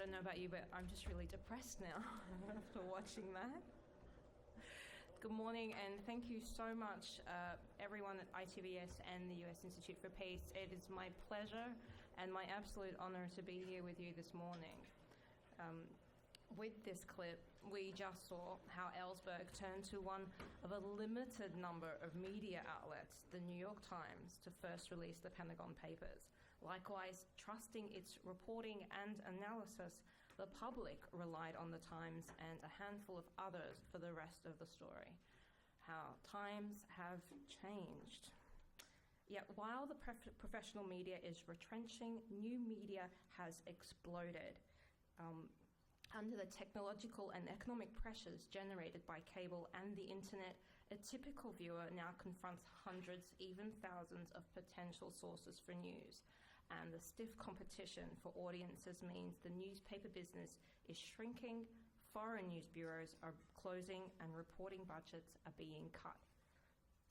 don't know about you, but I'm just really depressed now after watching that. Good morning, and thank you so much, everyone at ITVS and the US Institute for Peace. It is my pleasure and my absolute honor to be here with you this morning. With this clip, we just saw how Ellsberg turned to one of a limited number of media outlets, the New York Times, to first release the Pentagon Papers. Likewise, trusting its reporting and analysis, the public relied on the Times and a handful of others for the rest of the story. How times have changed. Yet while the professional media is retrenching, new media has exploded. Under the technological and economic pressures generated by cable and the internet, a typical viewer now confronts hundreds, even thousands of potential sources for news. And the stiff competition for audiences means the newspaper business is shrinking, foreign news bureaus are closing, and reporting budgets are being cut.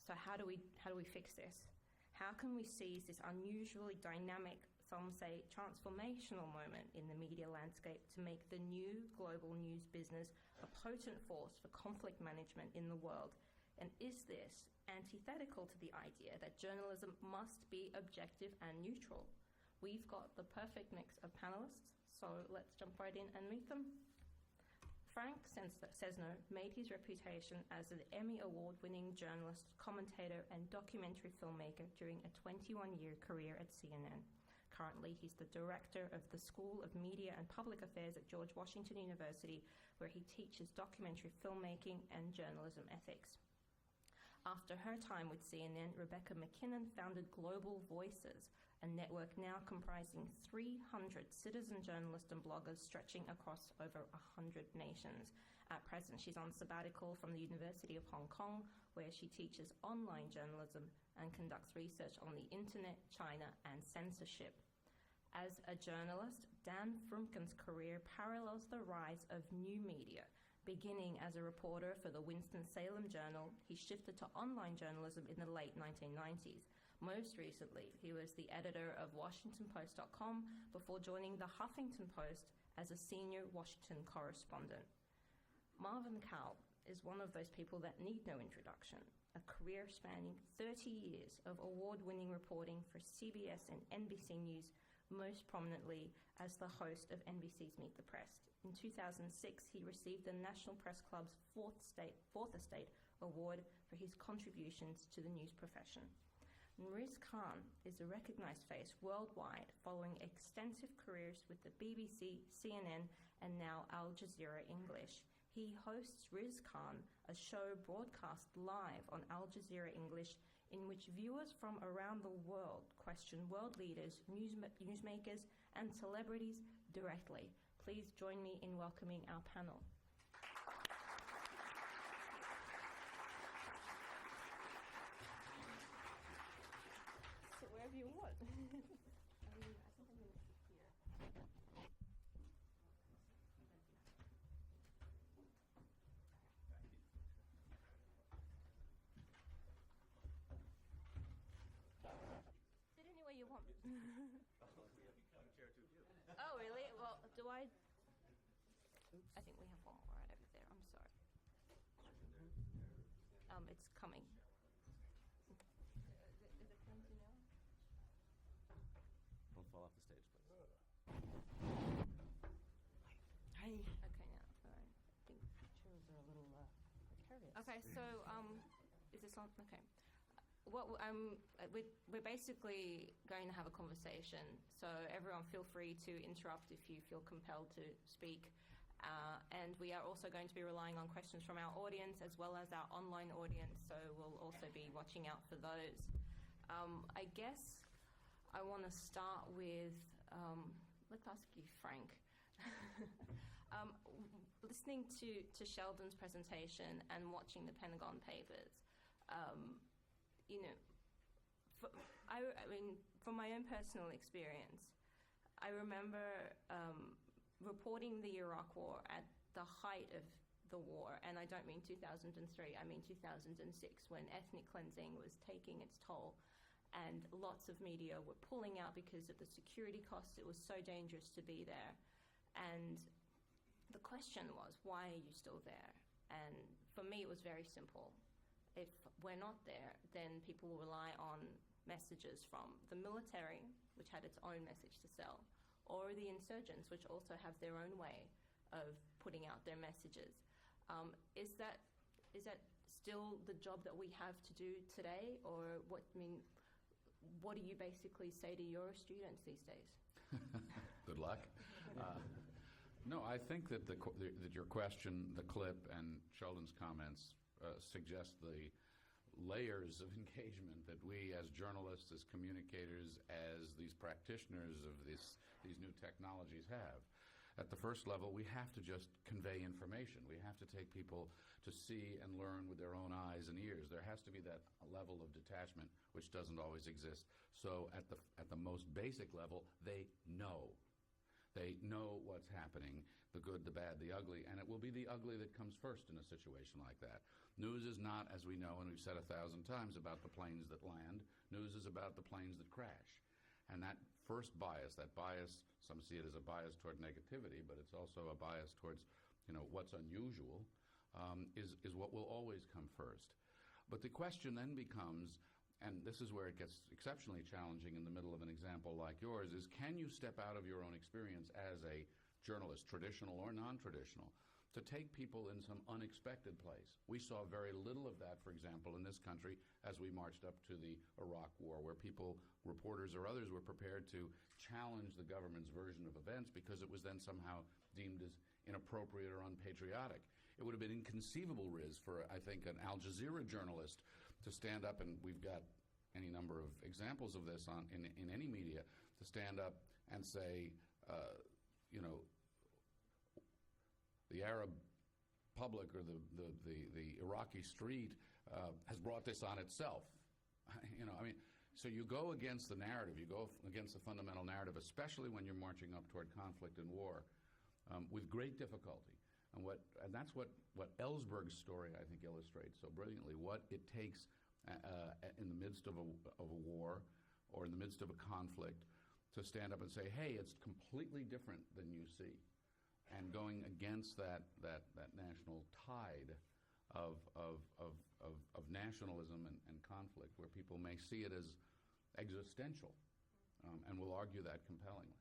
So how do we fix this? How can we seize this unusually dynamic, some say transformational moment in the media landscape to make the new global news business a potent force for conflict management in the world? And is this antithetical to the idea that journalism must be objective and neutral? We've got the perfect mix of panelists, so let's jump right in and meet them. Frank Sesno made his reputation as an Emmy Award-winning journalist, commentator, and documentary filmmaker during a 21-year career at CNN. Currently, he's the director of the School of Media and Public Affairs at George Washington University, where he teaches documentary filmmaking and journalism ethics. After her time with CNN, Rebecca McKinnon founded Globalvoices, a network now comprising 300 citizen journalists and bloggers stretching across over 100 nations. At present, she's on sabbatical from the University of Hong Kong, where she teaches online journalism and conducts research on the internet, China, and censorship. As a journalist, Dan Frumkin's career parallels the rise of new media. Beginning as a reporter for the Winston-Salem Journal, he shifted to online journalism in the late 1990s. Most recently, he was the editor of WashingtonPost.com before joining the Huffington Post as a senior Washington correspondent. Marvin Cowell is one of those people that need no introduction. A career spanning 30 years of award-winning reporting for CBS and NBC News, most prominently as the host of NBC's Meet the Press. In 2006, he received the National Press Club's Fourth Estate Award for his contributions to the news profession. Riz Khan is a recognized face worldwide, following extensive careers with the BBC, CNN, and now Al Jazeera English. He hosts Riz Khan, a show broadcast live on Al Jazeera English, in which viewers from around the world question world leaders, newsmakers, and celebrities directly. Please join me in welcoming our panel. So wherever you want. I think I'm going to sit here. Sit anywhere you want. Oh, really? Well, do I? Oops. I think we have one more right over there. I'm sorry. It's coming. Is it coming to now? Don't fall off the stage, please. Hi. Okay, now. All right. I think chairs are a little precarious. Okay, so is this on? Okay. We're basically going to have a conversation, so everyone feel free to interrupt if you feel compelled to speak. And we are also going to be relying on questions from our audience as well as our online audience, so we'll also be watching out for those. I guess I want to start with, let's ask you, Frank. Listening to Sheldon's presentation and watching the Pentagon Papers, you know, I mean, from my own personal experience, I remember reporting the Iraq War at the height of the war, and I don't mean 2003, I mean 2006, when ethnic cleansing was taking its toll, and lots of media were pulling out because of the security costs. It was so dangerous to be there. And the question was, why are you still there? And for me, it was very simple. If we're not there, then people will rely on messages from the military, which had its own message to sell, or the insurgents, which also have their own way of putting out their messages. Is that still the job that we have to do today, or what do you basically say to your students these days? Good luck. No, I think that that your question, the clip, and Sheldon's comments suggest the layers of engagement that we as journalists, as communicators, as these practitioners of these new technologies have. At the first level, we have to just convey information. We have to take people to see and learn with their own eyes and ears. There has to be that level of detachment, which doesn't always exist. So at the most basic level, they know. They know what's happening, the good, the bad, the ugly, and it will be the ugly that comes first in a situation like that. News is not, as we know, and we've said 1,000 times, about the planes that land. News is about the planes that crash. And that first bias, some see it as a bias toward negativity, but it's also a bias towards, what's unusual, is what will always come first. But the question then becomes, and this is where it gets exceptionally challenging in the middle of an example like yours, is can you step out of your own experience as a journalist, traditional or non-traditional, to take people in some unexpected place? We saw very little of that, for example, in this country as we marched up to the Iraq War, where people, reporters or others, were prepared to challenge the government's version of events because it was then somehow deemed as inappropriate or unpatriotic. It would have been inconceivable, Riz, for, I think, an Al Jazeera journalist to stand up, and we've got any number of examples of this in any media, to stand up and say, the Arab public or the Iraqi street has brought this on itself. So you go against the narrative, you go against the fundamental narrative, especially when you're marching up toward conflict and war, with great difficulty. And that's what Ellsberg's story, I think, illustrates so brilliantly, what it takes in the midst of a war or in the midst of a conflict to stand up and say, hey, it's completely different than you see. And going against that national tide of nationalism and conflict, where people may see it as existential, and will argue that compellingly.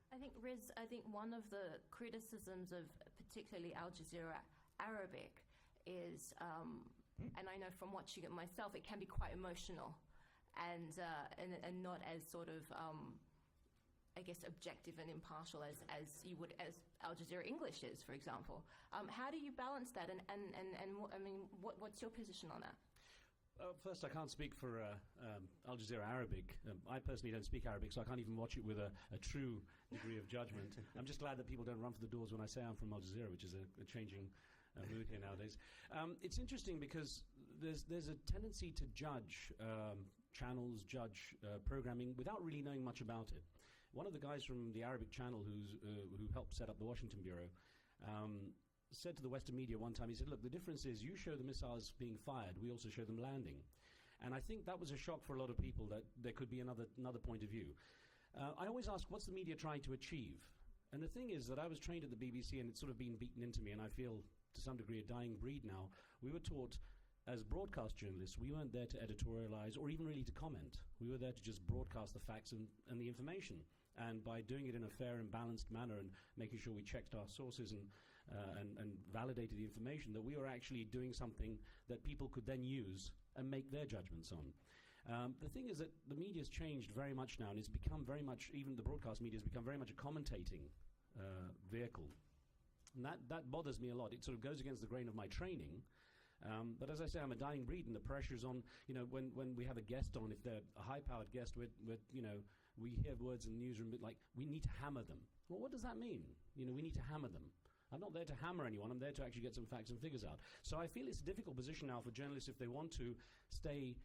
I think, Riz, one of the criticisms of particularly Al Jazeera Arabic is, and I know from watching it myself, it can be quite emotional and not as sort of, I guess, objective and impartial as Al Jazeera English is, for example. How do you balance that? And what's your position on that? First, I can't speak for Al Jazeera Arabic. I personally don't speak Arabic, so I can't even watch it with a true degree of judgment. I'm just glad that people don't run for the doors when I say I'm from Al Jazeera, which is a changing mood here nowadays. It's interesting because there's a tendency to judge channels, judge programming without really knowing much about it. One of the guys from the Arabic channel who helped set up the Washington Bureau said to the Western media one time, he said, look, the difference is you show the missiles being fired, we also show them landing. And I think that was a shock for a lot of people, that there could be another point of view. I always ask, what's the media trying to achieve? And the thing is that I was trained at the BBC, and it's sort of been beaten into me, and I feel to some degree a dying breed now. We were taught as broadcast journalists, we weren't there to editorialize or even really to comment. We were there to just broadcast the facts and the information. And by doing it in a fair and balanced manner and making sure we checked our sources and validated the information, that we were actually doing something that people could then use and make their judgments on. The thing is that the media's changed very much now, and it's become very much, even the broadcast media has become very much a commentating vehicle. And that bothers me a lot. It sort of goes against the grain of my training. But as I say, I'm a dying breed, and the pressure's on, when we have a guest on, if they're a high-powered guest, we hear words in the newsroom like, we need to hammer them. Well, what does that mean? We need to hammer them. I'm not there to hammer anyone. I'm there to actually get some facts and figures out. So I feel it's a difficult position now for journalists if they want to stay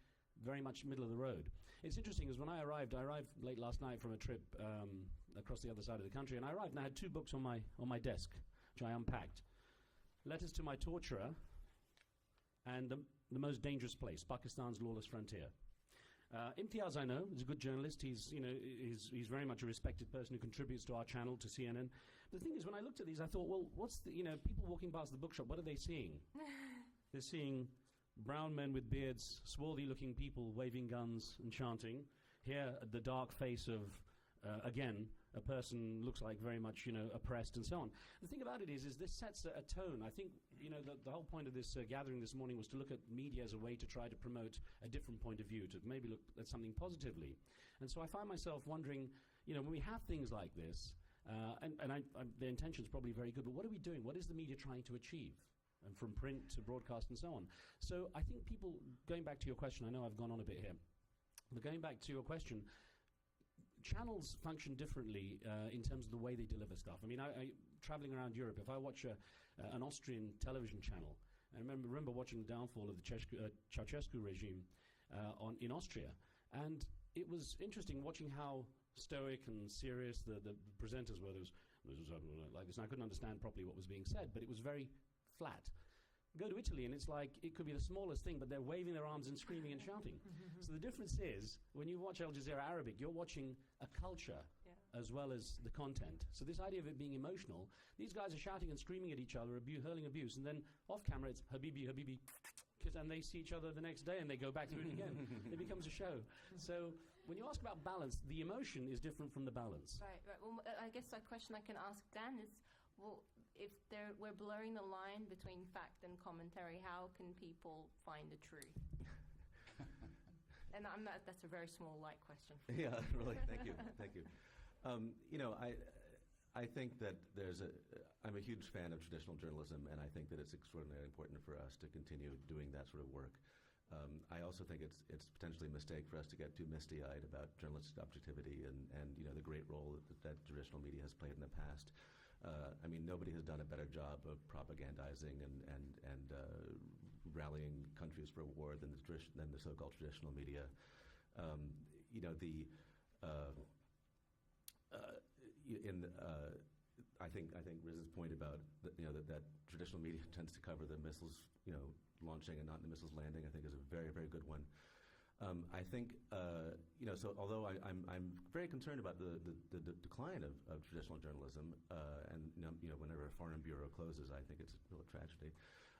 very much middle of the road. It's interesting, because when I arrived late last night from a trip across the other side of the country, and I arrived and I had 2 books on my desk, which I unpacked. Letters to My Torturer and The Most Dangerous Place, Pakistan's Lawless Frontier. Imtiaz, I know, is a good journalist. He's very much a respected person who contributes to our channel, to CNN. The thing is, when I looked at these, I thought, well, what's the, people walking past the bookshop, what are they seeing? They're seeing brown men with beards, swarthy-looking people waving guns and chanting. Here, the dark face of, again, a person looks like very much, oppressed and so on. The thing about it is this sets a tone. I think, the whole point of this gathering this morning was to look at media as a way to try to promote a different point of view, to maybe look at something positively. And so I find myself wondering, when we have things like this, and the intention's probably very good, but what are we doing? What is the media trying to achieve? And from print to broadcast and so on. So I think people, going back to your question, I know I've gone on a bit here, but going back to your question, channels function differently in terms of the way they deliver stuff. I mean, traveling around Europe, if I watch an Austrian television channel, I remember watching the downfall of the Ceausescu regime in Austria, and it was interesting watching how stoic and serious the presenters were. There was like this, and I couldn't understand properly what was being said, but it was very flat. Go to Italy and it's like it could be the smallest thing, but they're waving their arms and screaming and shouting. So the difference is, when you watch Al Jazeera Arabic, you're watching a culture as well as the content. So this idea of it being emotional, these guys are shouting and screaming at each other, hurling abuse, and then off camera it's Habibi, Habibi, and they see each other the next day and they go back to it again. It becomes a show. So when you ask about balance, the emotion is different from the balance. Right. Well, I guess a question I can ask Dan is, well, if we're blurring the line between fact and commentary, how can people find the truth? And that's a very small, light question. Yeah, really. Thank you. Thank you. I think that I'm a huge fan of traditional journalism, and I think that it's extraordinarily important for us to continue doing that sort of work. I also think it's potentially a mistake for us to get too misty-eyed about journalistic objectivity and the great role that traditional media has played in the past. Nobody has done a better job of propagandizing and rallying countries for war than the so-called traditional media. I think Riz's point about that traditional media tends to cover the missiles launching and not the missiles landing, I think is a very, very good one. I think so although I'm very concerned about the decline of traditional journalism, and whenever a foreign bureau closes, I think it's a real tragedy.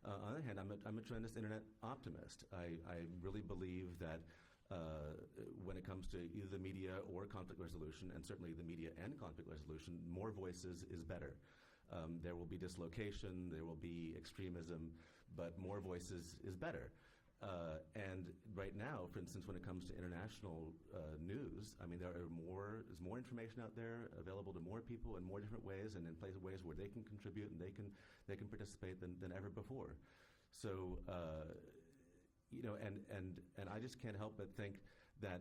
On the other hand, I'm a tremendous internet optimist. I really believe that when it comes to either the media or conflict resolution, and certainly the media and conflict resolution, more voices is better. There will be dislocation, there will be extremism, but more voices is better. And right now, for instance, when it comes to international news, there's more information out there available to more people in more different ways and in ways where they can contribute and they can participate than ever before. So, and I just can't help but think that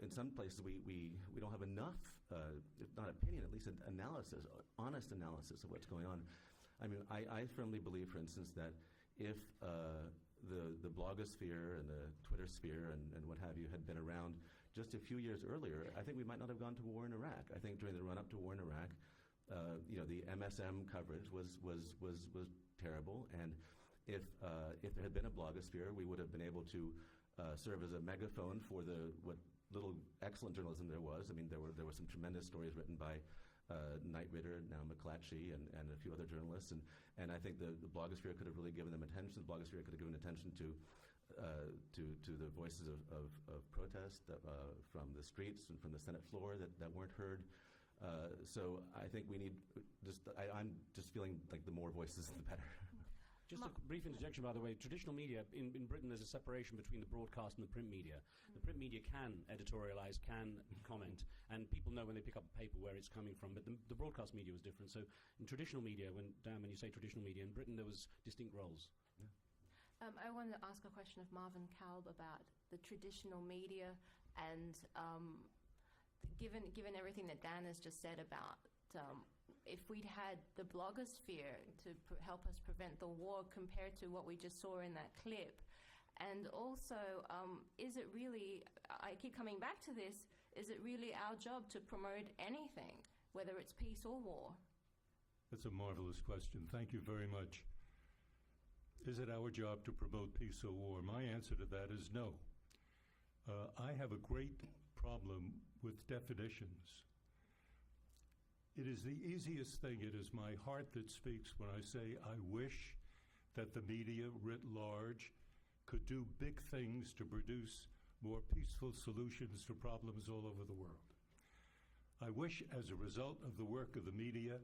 in some places we don't have enough, if not opinion, at least analysis, honest analysis of what's going on. I firmly believe, for instance, that if the blogosphere and the Twitter sphere and what have you had been around just a few years earlier, I think we might not have gone to war in Iraq. I think during the run-up to war in Iraq, the MSM coverage was terrible, and if there had been a blogosphere, we would have been able to serve as a megaphone for what little excellent journalism there was. There were some tremendous stories written by Knight Ridder, now McClatchy, and a few other journalists, and I think the blogosphere could have really given them attention. The blogosphere could have given attention to the voices of protest from the streets and from the Senate floor that weren't heard. So I think we need I'm just feeling like the more voices, the better. Just a brief interjection, by the way. Traditional media, in Britain, there's a separation between the broadcast and the print media. The print media can editorialize, can comment, and people know when they pick up a paper where it's coming from, but the broadcast media was different. So in traditional media, when you say traditional media, in Britain there was distinct roles. Yeah. I wanted to ask a question of Marvin Kalb about the traditional media, and given everything that Dan has just said about if we'd had the blogosphere to help us prevent the war compared to what we just saw in that clip, and also is it really, I keep coming back to this, is it really our job to promote anything, whether it's peace or war? That's a marvelous question. Thank you very much. Is it our job to promote peace or war? My answer to that is no. I have a great problem with definitions. It is the easiest thing. It is my heart that speaks when I say I wish that the media writ large could do big things to produce more peaceful solutions to problems all over the world. I wish, as a result of the work of the media,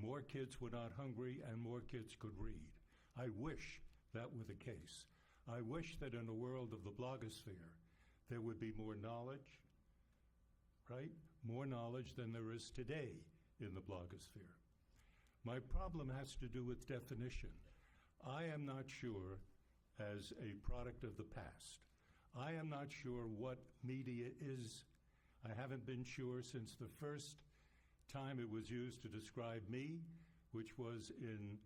more kids were not hungry and more kids could read. I wish that were the case. I wish that in a world of the blogosphere, there would be more knowledge, right? More knowledge than there is today in the blogosphere. My problem has to do with definition. I am not sure, as a product of the past, I am not sure what media is. I haven't been sure since the first time it was used to describe me, which was in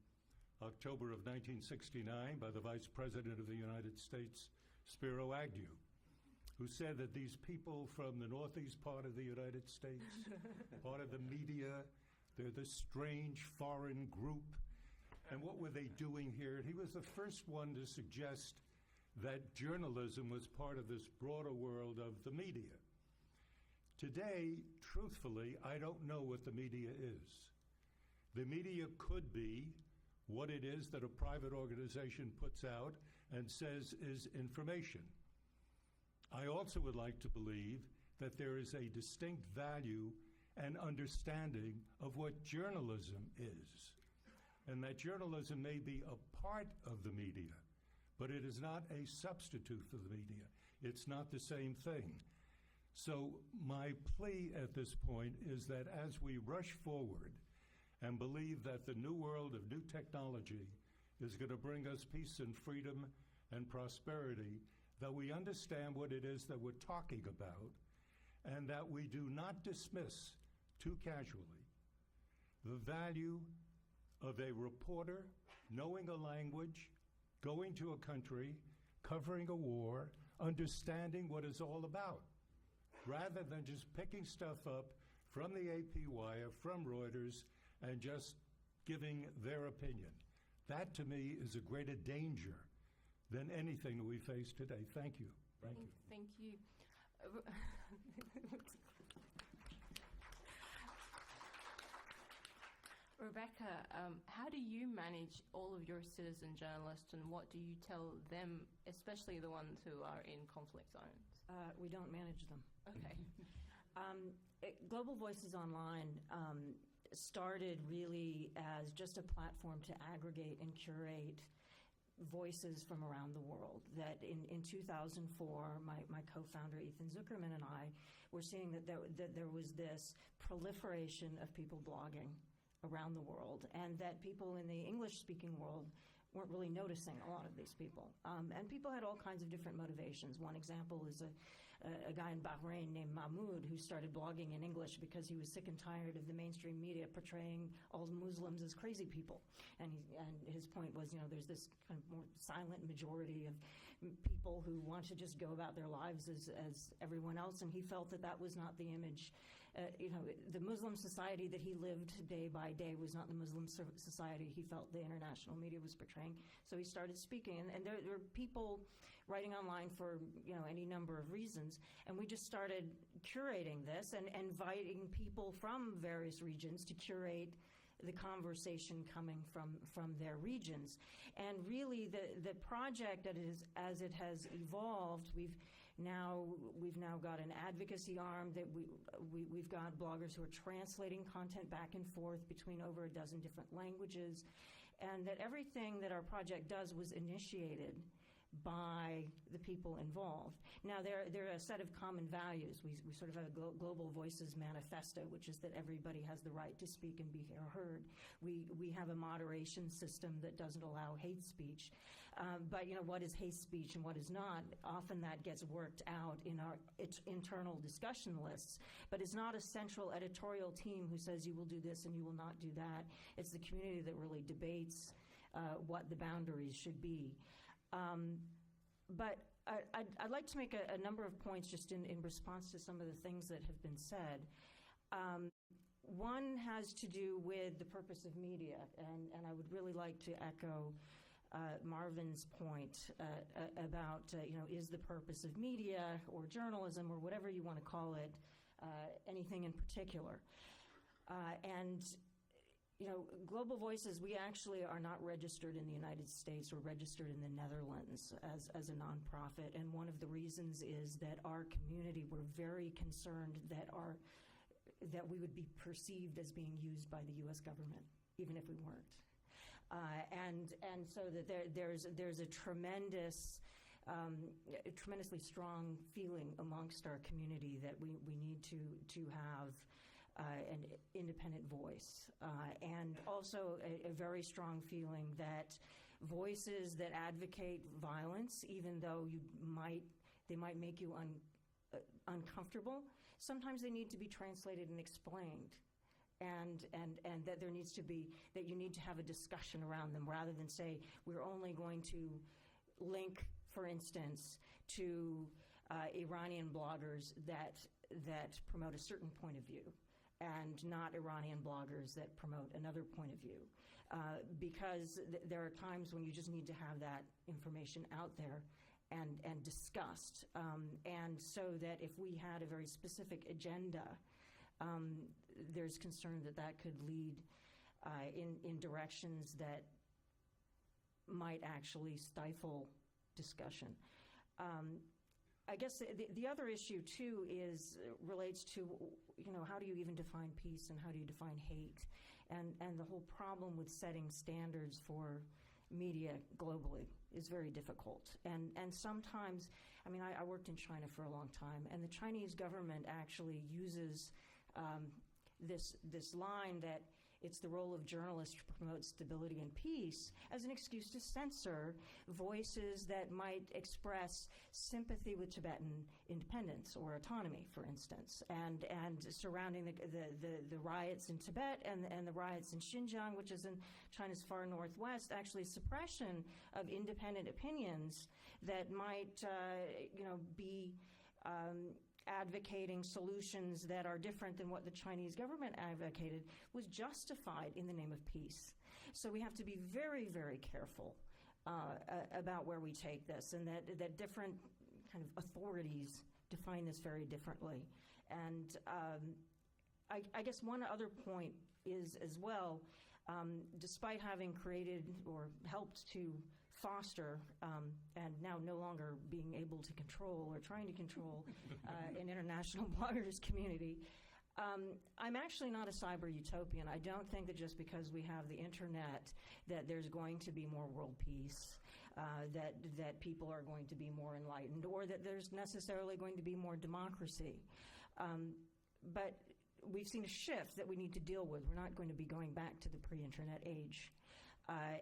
October of 1969 by the Vice President of the United States, Spiro Agnew, who said that these people from the northeast part of the United States, part of the media, they're this strange foreign group. And what were they doing here? He was the first one to suggest that journalism was part of this broader world of the media. Today, truthfully, I don't know what the media is. The media could be what it is that a private organization puts out and says is information. I also would like to believe that there is a distinct value and understanding of what journalism is, and that journalism may be a part of the media, but it is not a substitute for the media. It's not the same thing. So my plea at this point is that as we rush forward and believe that the new world of new technology is going to bring us peace and freedom and prosperity, that we understand what it is that we're talking about, and that we do not dismiss too casually the value of a reporter knowing a language, going to a country, covering a war, understanding what it's all about, rather than just picking stuff up from the AP wire, from Reuters, and just giving their opinion. That, to me, is a greater danger than anything that we face today. Thank you. Thank you. Thank you. Rebecca, how do you manage all of your citizen journalists, and what do you tell them, especially the ones who are in conflict zones? We don't manage them. Okay. Global Voices Online started really as just a platform to aggregate and curate voices from around the world. That in 2004, my co-founder Ethan Zuckerman and I were seeing that there was this proliferation of people blogging around the world, and that people in the English-speaking world weren't really noticing a lot of these people. And people had all kinds of different motivations. One example is a guy in Bahrain named Mahmoud who started blogging in English because he was sick and tired of the mainstream media portraying all Muslims as crazy people. And his point was, there's this kind of more silent majority of people who want to just go about their lives as everyone else, and he felt that was not the image. The Muslim society that he lived day by day was not the Muslim society he felt the international media was portraying. So he started speaking, and there were people writing online for any number of reasons, and we just started curating this and inviting people from various regions to curate the conversation coming from their regions. And really the project as it has evolved, we've now got an advocacy arm that we've got bloggers who are translating content back and forth between over a dozen different languages, and that everything that our project does was initiated by the people involved. Now, there are a set of common values. We sort of have a Global Voices manifesto, which is that everybody has the right to speak and be heard. We have a moderation system that doesn't allow hate speech. But what is hate speech and what is not? Often that gets worked out in our internal discussion lists, but it's not a central editorial team who says you will do this and you will not do that. It's the community that really debates what the boundaries should be. But I'd like to make a number of points just in response to some of the things that have been said. One has to do with the purpose of media, and I would really like to echo Marvin's point about, is the purpose of media or journalism or whatever you want to call it, anything in particular. And Global Voices, we actually are not registered in the United States. We're registered in the Netherlands as a nonprofit. And one of the reasons is that our community, we're very concerned that we would be perceived as being used by the U.S. government, even if we weren't. And so that there's a tremendously strong feeling amongst our community that we need to have an independent voice, and also a very strong feeling that voices that advocate violence, even though they might make you uncomfortable, sometimes they need to be translated and explained, and that you need to have a discussion around them rather than say we're only going to link, for instance, to Iranian bloggers that promote a certain point of view, and not Iranian bloggers that promote another point of view. Because there are times when you just need to have that information out there and discussed. And so that if we had a very specific agenda, there's concern that could lead in directions that might actually stifle discussion. I guess the other issue too relates to how do you even define peace and how do you define hate, and the whole problem with setting standards for media globally is very difficult. And sometimes, I worked in China for a long time, and the Chinese government actually uses this line that it's the role of journalists to promote stability and peace as an excuse to censor voices that might express sympathy with Tibetan independence or autonomy, for instance, and surrounding the riots in Tibet and the riots in Xinjiang, which is in China's far northwest, actually suppression of independent opinions that might be advocating solutions that are different than what the Chinese government advocated was justified in the name of peace. So we have to be very, very careful about where we take this, and that different kind of authorities define this very differently. And I guess one other point is as well, despite having created or helped to foster and now no longer being able to control or trying to control an international bloggers community, I'm actually not a cyber utopian. I don't think that just because we have the internet that there's going to be more world peace, that people are going to be more enlightened, or that there's necessarily going to be more democracy. But we've seen a shift that we need to deal with. We're not going to be going back to the pre-internet age.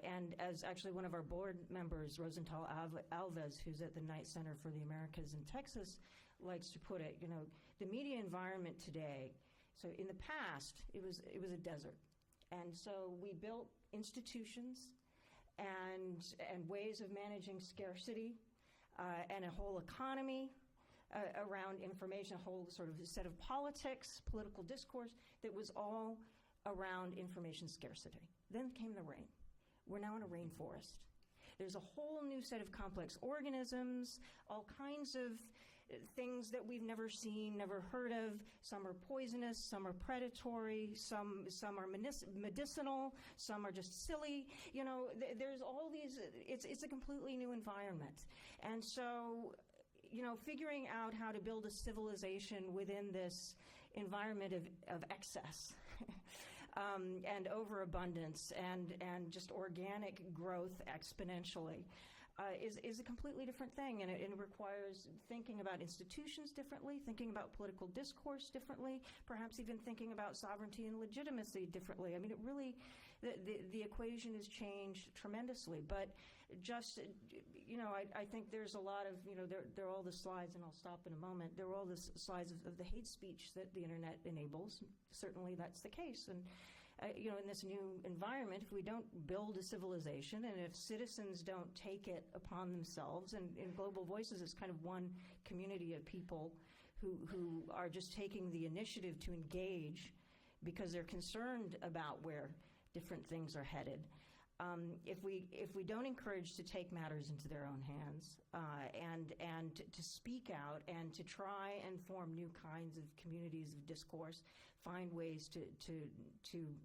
And as actually one of our board members, Rosenthal Alves, who's at the Knight Center for the Americas in Texas, likes to put it, the media environment today, so in the past, it was a desert. And so we built institutions and ways of managing scarcity and a whole economy around information, a whole sort of set of politics, political discourse that was all around information scarcity. Then came the rain. We're now in a rainforest. There's a whole new set of complex organisms, all kinds of things that we've never seen, never heard of. Some are poisonous, some are predatory, some are medicinal, some are just silly. There's all these, it's a completely new environment. And so, figuring out how to build a civilization within this environment of excess and overabundance and just organic growth exponentially is a completely different thing, and it requires thinking about institutions differently, thinking about political discourse differently, perhaps even thinking about sovereignty and legitimacy differently. It really, the equation has changed tremendously, but just, I think there's a lot of, there are all the slides, and I'll stop in a moment, there are all the slides of the hate speech that the internet enables. Certainly that's the case, and in this new environment, if we don't build a civilization and if citizens don't take it upon themselves, and Global Voices is kind of one community of people who are just taking the initiative to engage because they're concerned about where different things are headed. if we don't encourage to take matters into their own hands and to speak out and to try and form new kinds of communities of discourse, find ways to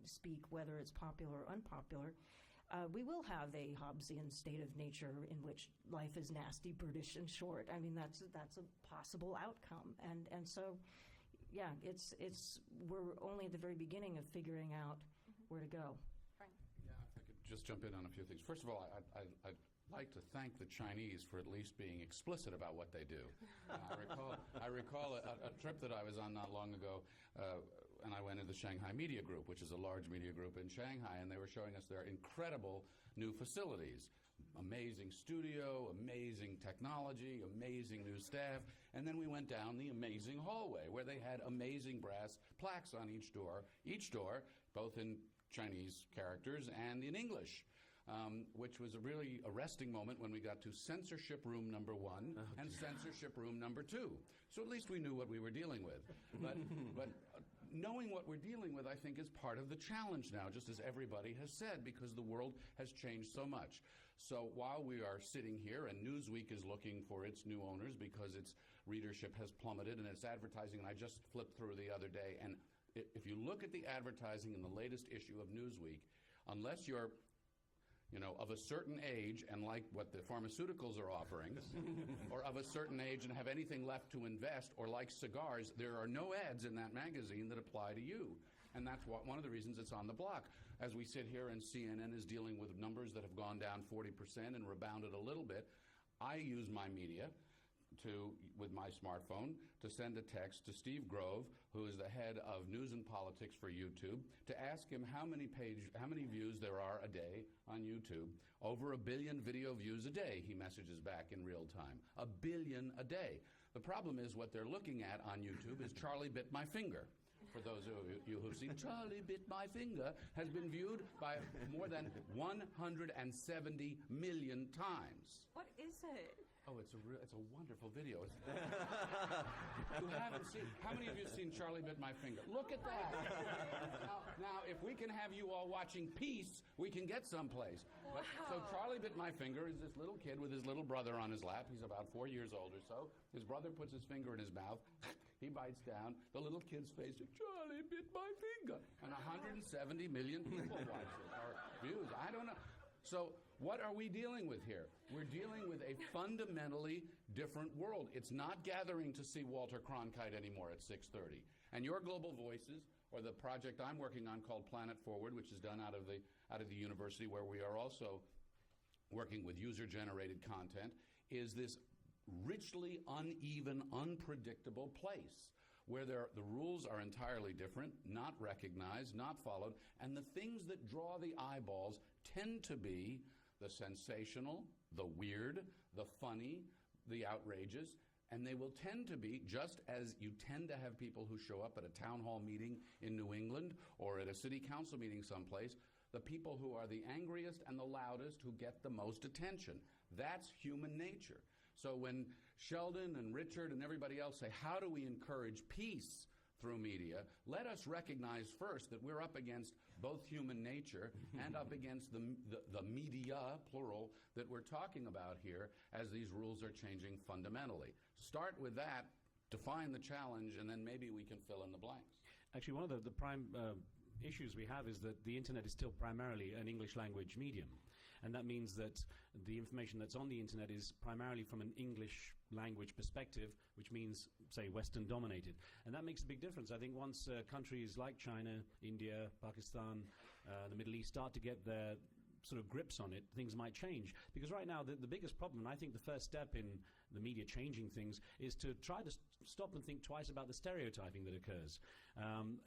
speak, whether it's popular or unpopular, we will have a Hobbesian state of nature in which life is nasty, brutish, and short. I mean, that's a possible outcome, and so, yeah, we're only at the very beginning of figuring out where to go. Yeah, if I could just jump in on a few things. First of all, I'd like to thank the Chinese for at least being explicit about what they do. I recall a trip that I was on not long ago, and I went into the Shanghai Media Group, which is a large media group in Shanghai, and they were showing us their incredible new facilities. Amazing studio, amazing technology, amazing new staff, and then we went down the amazing hallway where they had amazing brass plaques on each door, both in Chinese characters and in English. Which was a really arresting moment when we got to censorship room number 1 and censorship room number 2. So at least we knew what we were dealing with. But knowing what we're dealing with, I think, is part of the challenge now, just as everybody has said, because the world has changed so much. So while we are sitting here and Newsweek is looking for its new owners because its readership has plummeted and its advertising, and I just flipped through the other day, and if you look at the advertising in the latest issue of Newsweek, unless you're of a certain age and like what the pharmaceuticals are offering, or of a certain age and have anything left to invest, or like cigars, there are no ads in that magazine that apply to you. And that's one of the reasons it's on the block. As we sit here and CNN is dealing with numbers that have gone down 40% and rebounded a little bit, I use my media with my smartphone to send a text to Steve Grove, who is the head of news and politics for YouTube, to ask him how many views there are a day on YouTube. Over 1 billion video views a day, he messages back in real time. 1 billion a day. The problem is what they're looking at on YouTube is Charlie Bit My Finger. For those of you who've seen Charlie Bit My Finger, has been viewed by more than 170 million times. What is it? Oh, it's a wonderful video. You haven't seen? How many of you have seen Charlie Bit My Finger? Look at that. Now, if we can have you all watching Peace, we can get someplace. Wow. So Charlie Bit My Finger is this little kid with his little brother on his lap. He's about 4 years old or so. His brother puts his finger in his mouth. He bites down. The little kid's face is, Charlie Bit My Finger. And 170 million people watch it, or views. I don't know. So what are we dealing with here? We're dealing with a fundamentally different world. It's not gathering to see Walter Cronkite anymore at 6:30. And your Global Voices, or the project I'm working on called Planet Forward, which is done out of the university, where we are also working with user-generated content, is this richly uneven, unpredictable place where the rules are entirely different, not recognized, not followed, and the things that draw the eyeballs tend to be the sensational, the weird, the funny, the outrageous, and they will tend to be, just as you tend to have people who show up at a town hall meeting in New England or at a city council meeting someplace, the people who are the angriest and the loudest who get the most attention. That's human nature. So when Sheldon and Richard and everybody else say, how do we encourage peace through media, let us recognize first that we're up against both human nature and up against the media, plural, that we're talking about here as these rules are changing fundamentally. Start with that, define the challenge, and then maybe we can fill in the blanks. Actually, one of the prime issues we have is that the internet is still primarily an English language medium. And that means that the information that's on the internet is primarily from an English language perspective, which means, say, Western dominated. And that makes a big difference. I think once countries like China, India, Pakistan, the Middle East start to get their sort of grips on it, things might change. Because right now, the biggest problem, and I think the first step in the media changing things, is to try to stop and think twice about the stereotyping that occurs.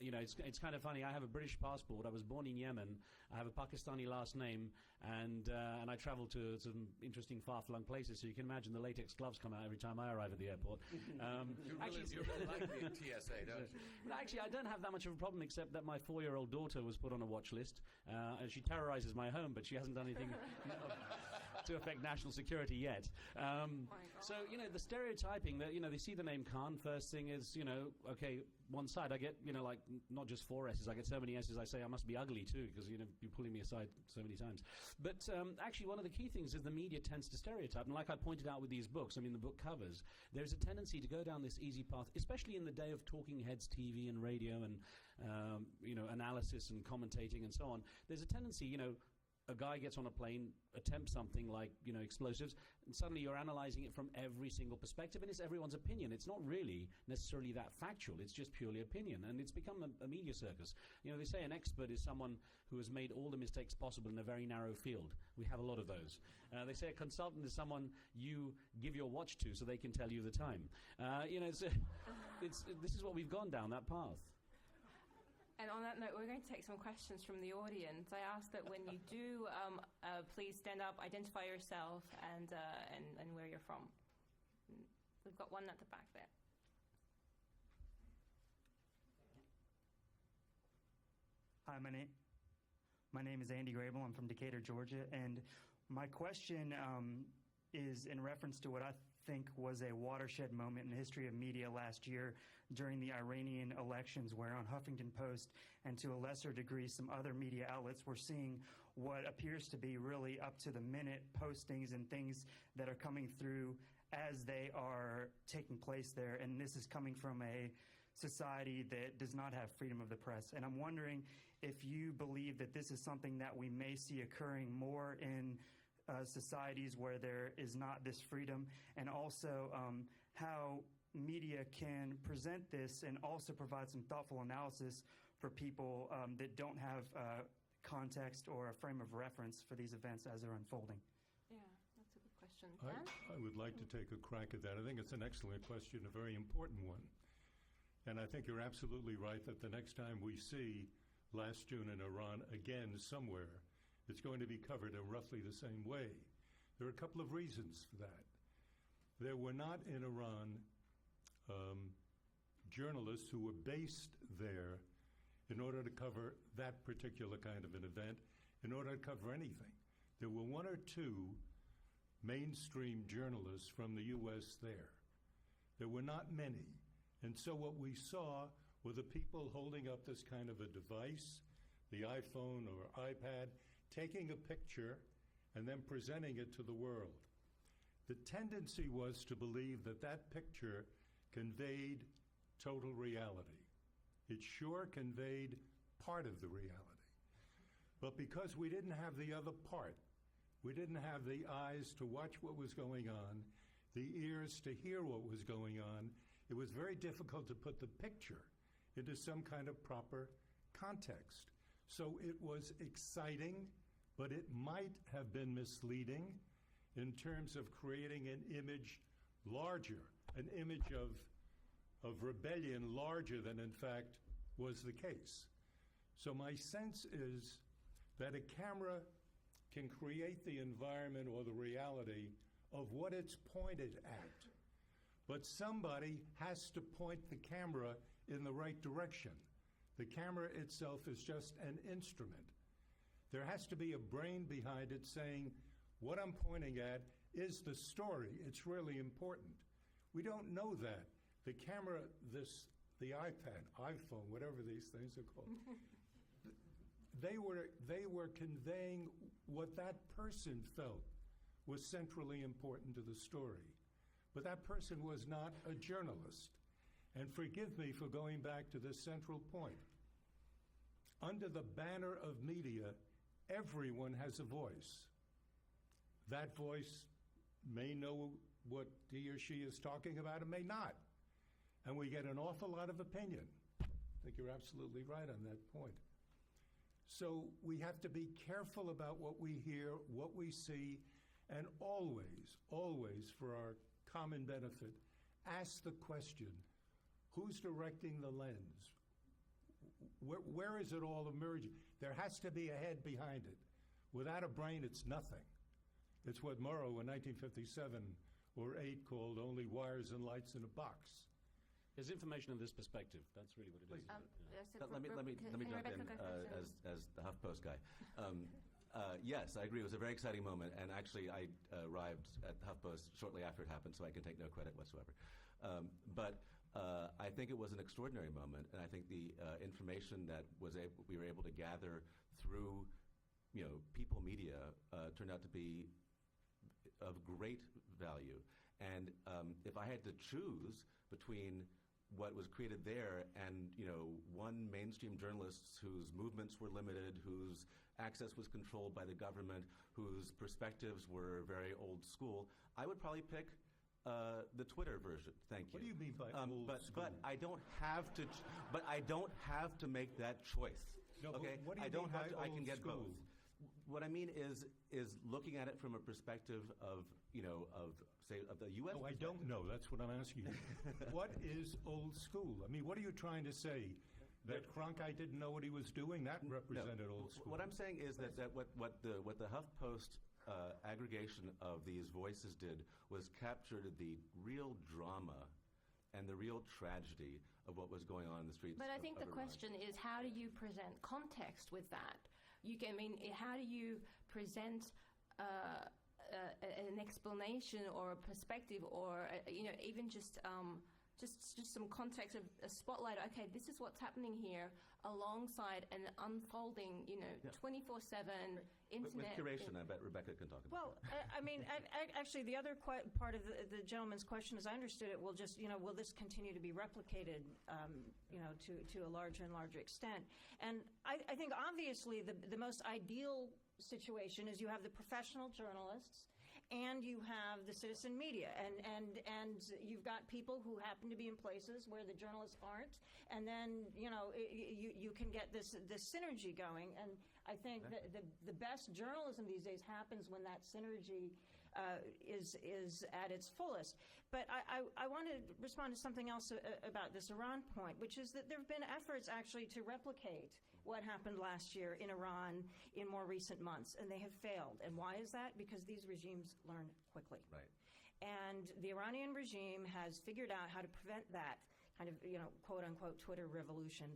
It's kind of funny. I have a British passport. I was born in Yemen. I have a Pakistani last name, and I travel to some interesting far-flung places. So you can imagine the latex gloves come out every time I arrive at the airport. You really like being TSA, don't you? But actually, I don't have that much of a problem, except that my 4-year-old daughter was put on a watch list, and she terrorizes my home, but she hasn't done anything. to affect national security yet. So, the stereotyping that, they see the name Khan, first thing is, okay, one side, I get, like, not just 4 S's, I get so many S's, I say I must be ugly too, because, you're pulling me aside so many times. But actually, one of the key things is the media tends to stereotype. And like I pointed out with these books, the book covers, there's a tendency to go down this easy path, especially in the day of talking heads, TV and radio and, analysis and commentating and so on. There's a tendency, a guy gets on a plane, attempts something like, explosives, and suddenly you're analyzing it from every single perspective, and it's everyone's opinion. It's not really necessarily that factual. It's just purely opinion, and it's become a media circus. They say an expert is someone who has made all the mistakes possible in a very narrow field. We have a lot of those. They say a consultant is someone you give your watch to so they can tell you the time. This is what we've gone down, that path. And on that note, we're going to take some questions from the audience. I ask that when you do, please stand up, identify yourself, and where you're from. We've got one at the back there. Hi, my name is Andy Grable. I'm from Decatur, Georgia, and my question is in reference to what I think was a watershed moment in the history of media last year during the Iranian elections, where on Huffington Post and to a lesser degree some other media outlets were seeing what appears to be really up-to-the-minute postings and things that are coming through as they are taking place there. And this is coming from a society that does not have freedom of the press. And I'm wondering if you believe that this is something that we may see occurring more in societies where there is not this freedom, and also how media can present this and also provide some thoughtful analysis for people that don't have context or a frame of reference for these events as they're unfolding. Yeah, that's a good question. Dan? I would like to take a crack at that. I think it's an excellent question, a very important one. And I think you're absolutely right that the next time we see last June in Iran again somewhere, it's going to be covered in roughly the same way. There are a couple of reasons for that. There were not in Iran journalists who were based there in order to cover that particular kind of an event, in order to cover anything. There were 1 or 2 mainstream journalists from the U.S. there. There were not many. And so what we saw were the people holding up this kind of a device, the iPhone or iPad, taking a picture and then presenting it to the world. The tendency was to believe that that picture conveyed total reality. It sure conveyed part of the reality. But because we didn't have the other part, we didn't have the eyes to watch what was going on, the ears to hear what was going on, it was very difficult to put the picture into some kind of proper context. So it was exciting, but it might have been misleading in terms of creating an image larger, an image of rebellion larger than in fact was the case. So my sense is that a camera can create the environment or the reality of what it's pointed at, but somebody has to point the camera in the right direction. The camera itself is just an instrument. There has to be a brain behind it saying, what I'm pointing at is the story. It's really important. We don't know that. The camera, the iPad, iPhone, whatever these things are called, they were conveying what that person felt was centrally important to the story. But that person was not a journalist. And forgive me for going back to this central point. Under the banner of media, everyone has a voice. That voice may know what he or she is talking about and may not. And we get an awful lot of opinion. I think you're absolutely right on that point. So we have to be careful about what we hear, what we see, and always, always, for our common benefit, ask the question, who's directing the lens? Where is it all emerging? There has to be a head behind it. Without a brain, it's nothing. It's what Morrow in 1957 or 8 called only wires and lights in a box. There's information in this perspective. That's really what it is. Let me jump in as the HuffPost guy. Yes, I agree. It was a very exciting moment, and actually I arrived at HuffPost shortly after it happened, so I can take no credit whatsoever. But I think it was an extraordinary moment, and I think the information that we were able to gather through, People Media turned out to be of great value. And if I had to choose between what was created there and, one mainstream journalist whose movements were limited, whose access was controlled by the government, whose perspectives were very old school, I would probably pick the Twitter version. Thank you. What do you mean by old school? But I don't have to. But I don't have to make that choice. No, but okay. what do you I don't mean have by to. I can old get school? both. What I mean is looking at it from a perspective of say of the U.S. No, I don't know. That's what I'm asking you. What is old school? I mean, what are you trying to say? That Cronkite didn't know what he was doing? That represented old school. What I'm saying is that what the HuffPost aggregation of these voices did was captured the real drama and the real tragedy of what was going on in the streets. But I think the Iran. question is, how do you present context with that? How do you present an explanation or a perspective, or even just some context of a spotlight? Okay, this is what's happening here, alongside an unfolding, 24/7 internet. With curation, I bet Rebecca can talk about. Well, actually, the other part of the gentleman's question, as I understood it, will this continue to be replicated, to a larger and larger extent? And I think obviously the most ideal situation is you have the professional journalists and you have the citizen media, and you've got people who happen to be in places where the journalists aren't, and then you can get this synergy going. And I think that the best journalism these days happens when that synergy is at its fullest. But I want to respond to something else about this Iran point, which is that there have been efforts actually to replicate what happened last year in Iran in more recent months, and they have failed. And why is that? Because these regimes learn quickly. Right. And the Iranian regime has figured out how to prevent that kind of, quote-unquote Twitter revolution,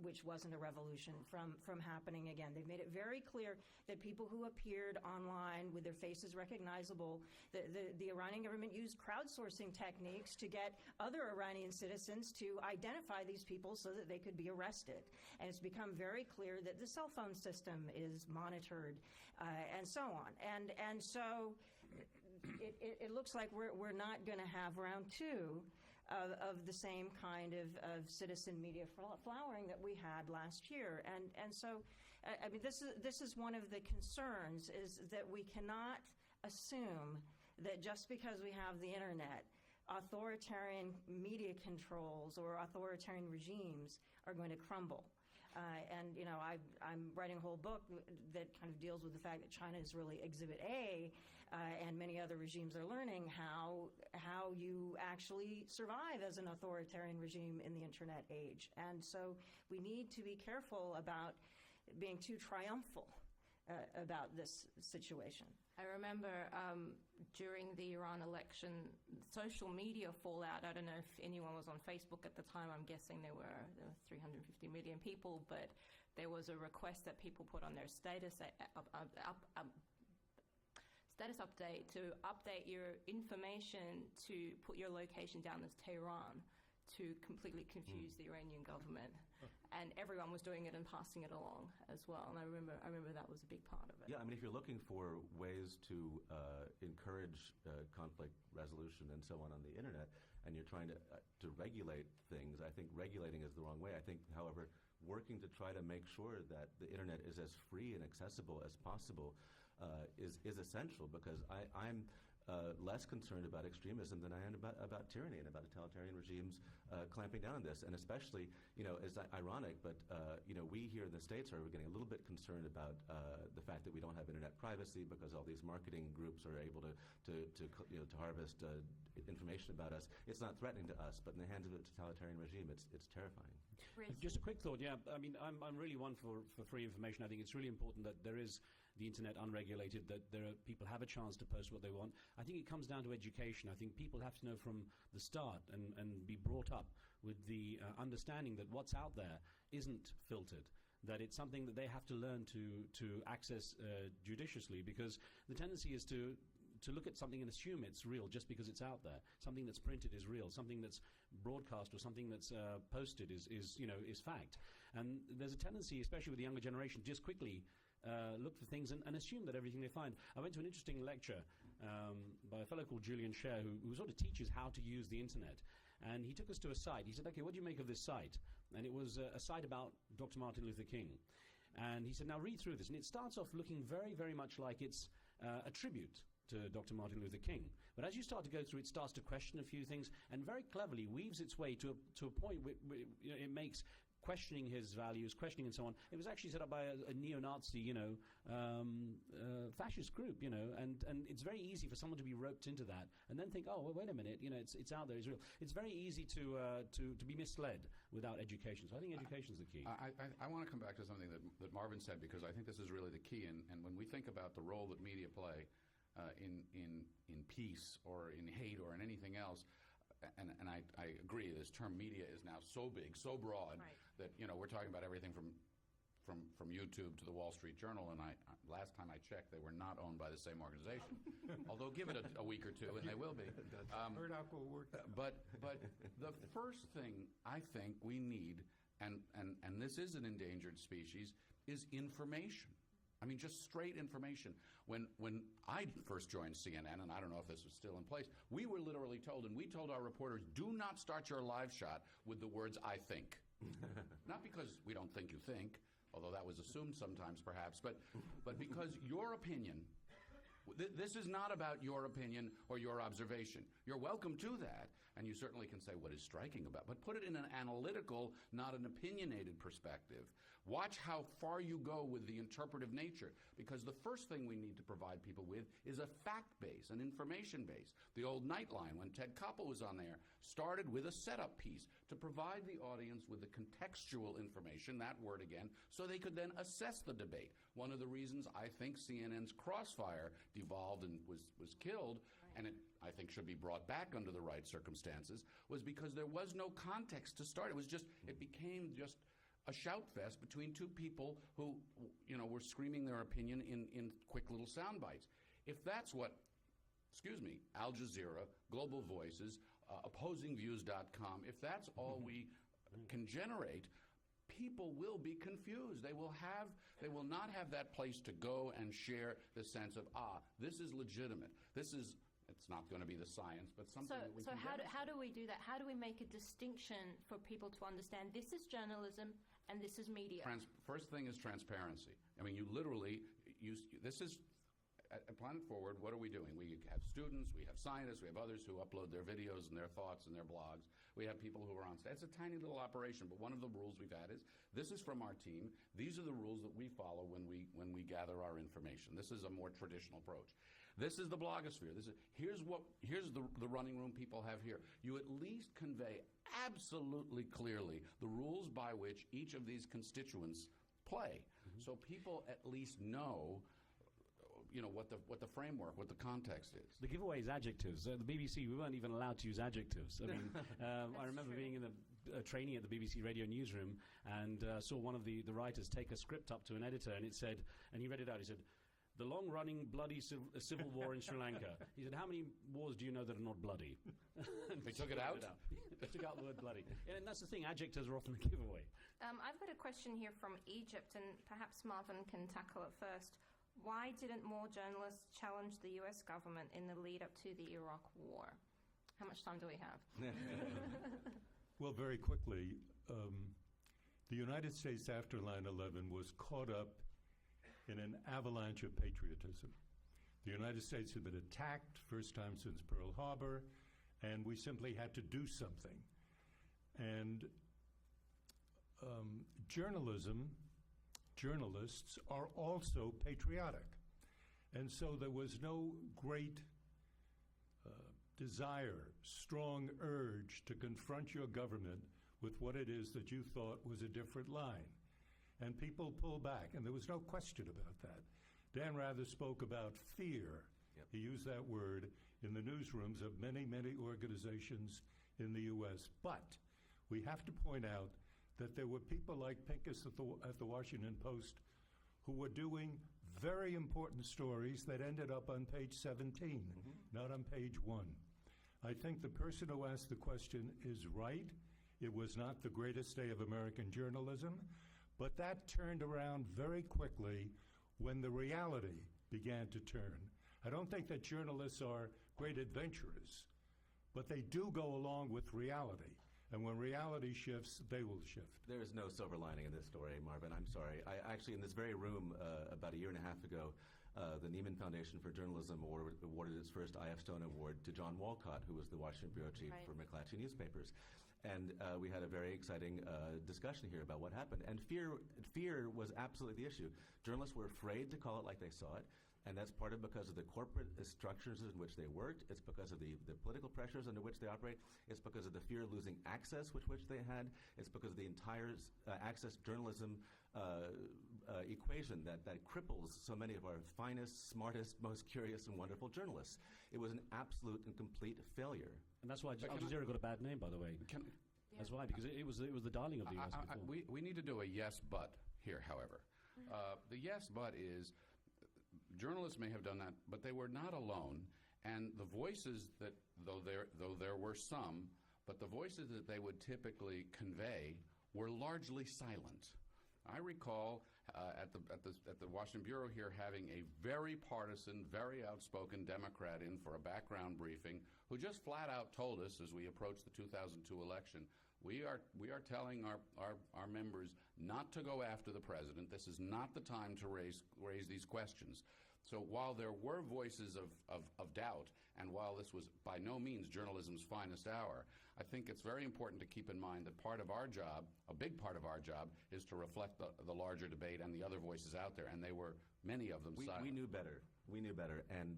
which wasn't a revolution, from happening again. They've made it very clear that people who appeared online with their faces recognizable, the Iranian government used crowdsourcing techniques to get other Iranian citizens to identify these people so that they could be arrested. And it's become very clear that the cell phone system is monitored, and so on. And so it looks like we're not going to have round two of the same kind of citizen media flowering that we had last year. And so, this is one of the concerns, is that we cannot assume that just because we have the internet, authoritarian media controls or authoritarian regimes are going to crumble. I'm writing a whole book that kind of deals with the fact that China is really Exhibit A, and many other regimes are learning how you actually survive as an authoritarian regime in the internet age. And so we need to be careful about being too triumphal about this situation. I remember during the Iran election, social media fallout. I don't know if anyone was on Facebook at the time. I'm guessing there were 350 million people, but there was a request that people put on their status update to update your information, to put your location down as Tehran, to completely confuse the Iranian government. And everyone was doing it and passing it along as well. And I remember that was a big part of it. Yeah, if you're looking for ways to encourage conflict resolution and so on the internet, and you're trying to regulate things, I think regulating is the wrong way. I think, however, working to try to make sure that the internet is as free and accessible as possible is essential, because I'm less concerned about extremism than I am about tyranny and about totalitarian regimes clamping down on this. And especially, it's ironic, but we here in the States are getting a little bit concerned about the fact that we don't have internet privacy, because all these marketing groups are able to harvest information about us. It's not threatening to us, but in the hands of a totalitarian regime, it's terrifying. Just a quick thought. Yeah, I'm really one for free information. I think it's really important that there is the internet unregulated, that people have a chance to post what they want. I think it comes down to education. I think people have to know from the start and be brought up with the understanding that what's out there isn't filtered, that it's something that they have to learn to access judiciously, because the tendency is to look at something and assume it's real just because it's out there. Something that's printed is real. Something that's broadcast or something that's posted is fact. And there's a tendency, especially with the younger generation, to just quickly look for things and assume that everything they find. I went to an interesting lecture by a fellow called Julian Scher, who sort of teaches how to use the internet. And he took us to a site. He said, okay, what do you make of this site? And it was a site about Dr. Martin Luther King. And he said, now read through this. And it starts off looking very, very much like it's a tribute to Dr. Martin Luther King. But as you start to go through, it starts to question a few things and very cleverly weaves its way to a point where it makes questioning his values, questioning and so on. It was actually set up by a neo-Nazi, fascist group, and it's very easy for someone to be roped into that and then think, oh, well, wait a minute, it's out there, it's real. It's very easy to be misled without education. So I think education is the key. I want to come back to something that Marvin said, because I think this is really the key. And when we think about the role that media play in peace or in hate or in anything else, and I agree, this term media is now so big, so broad, Right. that we're talking about everything from YouTube to the Wall Street Journal. And last time I checked, they were not owned by the same organization. Although give it a week or two, and they will be. Murdoch will work. But the first thing I think we need, and this is an endangered species, is information. I mean, just straight information. When I first joined CNN, and I don't know if this was still in place, we were literally told, and we told our reporters, do not start your live shot with the words, I think. Not because we don't think you think, although that was assumed sometimes perhaps, but because your opinion, this is not about your opinion or your observation. You're welcome to that, and you certainly can say what is striking about, but put it in an analytical, not an opinionated perspective. Watch how far you go with the interpretive nature, because the first thing we need to provide people with is a fact base, an information base. The old Nightline, when Ted Koppel was on there, started with a setup piece to provide the audience with the contextual information, that word again, so they could then assess the debate. One of the reasons I think CNN's Crossfire devolved and was killed, and it, I think, should be brought back under the right circumstances, was because there was no context to start. It became just a shout fest between two people who, were screaming their opinion in quick little sound bites. If that's what, Al Jazeera, Global Voices, OpposingViews.com, if that's all we can generate, people will be confused. They will not have that place to go and share the sense of, this is legitimate. It's not going to be the science, but something that we can how do we do that? How do we make a distinction for people to understand this is journalism and this is media? First thing is transparency. I mean, you literally this is at Planet Forward. What are we doing? We have students, we have scientists, we have others who upload their videos and their thoughts and their blogs. We have people who are on stage. It's a tiny little operation, but one of the rules we've had is this is from our team. These are the rules that we follow when we gather our information. This is a more traditional approach. This is the blogosphere. Here's the running room people have here. You at least convey absolutely clearly the rules by which each of these constituents play, so people at least know, what the framework, what the context is. The giveaway is adjectives. The BBC, we weren't even allowed to use adjectives. I mean, I remember being in training at the BBC radio newsroom and saw one of the writers take a script up to an editor, and he read it out. He said, "The long-running bloody civil war in Sri Lanka." He said, "How many wars do you know that are not bloody?" They took it out? They took out the word bloody. And that's the thing, adjectives are often the giveaway. I've got a question here from Egypt, and perhaps Marvin can tackle it first. Why didn't more journalists challenge the U.S. government in the lead-up to the Iraq War? How much time do we have? Well, very quickly, the United States after 9/11 was caught up in an avalanche of patriotism. The United States had been attacked, first time since Pearl Harbor, and we simply had to do something. And journalists are also patriotic. And so there was no great desire, strong urge to confront your government with what it is that you thought was a different line. And people pull back, and there was no question about that. Dan Rather spoke about fear. Yep. He used that word in the newsrooms of many, many organizations in the U.S. But we have to point out that there were people like Pincus at the Washington Post who were doing very important stories that ended up on page 17, not on page 1. I think the person who asked the question is right. It was not the greatest day of American journalism, but that turned around very quickly when the reality began to turn. I don't think that journalists are great adventurers, but they do go along with reality. And when reality shifts, they will shift. There is no silver lining in this story, Marvin. I'm sorry. I actually, in this very room, about a year and a half ago, the Neiman Foundation for Journalism awarded its first I.F. Stone Award to John Walcott, who was the Washington bureau chief for McClatchy newspapers. And we had a very exciting discussion here about what happened. And fear was absolutely the issue. Journalists were afraid to call it like they saw it. And that's part of because of the corporate structures in which they worked. It's because of the political pressures under which they operate. It's because of the fear of losing access with which they had. It's because of the entire access journalism equation that cripples so many of our finest, smartest, most curious and wonderful journalists. It was an absolute and complete failure. And that's why Al Jazeera got a bad name, by the way. That's why, because it was the darling of the US before. We need to do a yes, but here, however. The yes, but is journalists may have done that, but they were not alone. And the voices that, though there were some, but the voices that they would typically convey were largely silent. I recall at the Washington Bureau here having a very partisan, very outspoken Democrat in for a background briefing who just flat out told us as we approached the 2002 election, we are telling our members not to go after the president. This is not the time to raise these questions. So while there were voices of doubt, and while this was by no means journalism's finest hour, I think it's very important to keep in mind that part of our job, a big part of our job, is to reflect the larger debate and the other voices out there, and they were, many of them, silent. We knew better. We knew better. And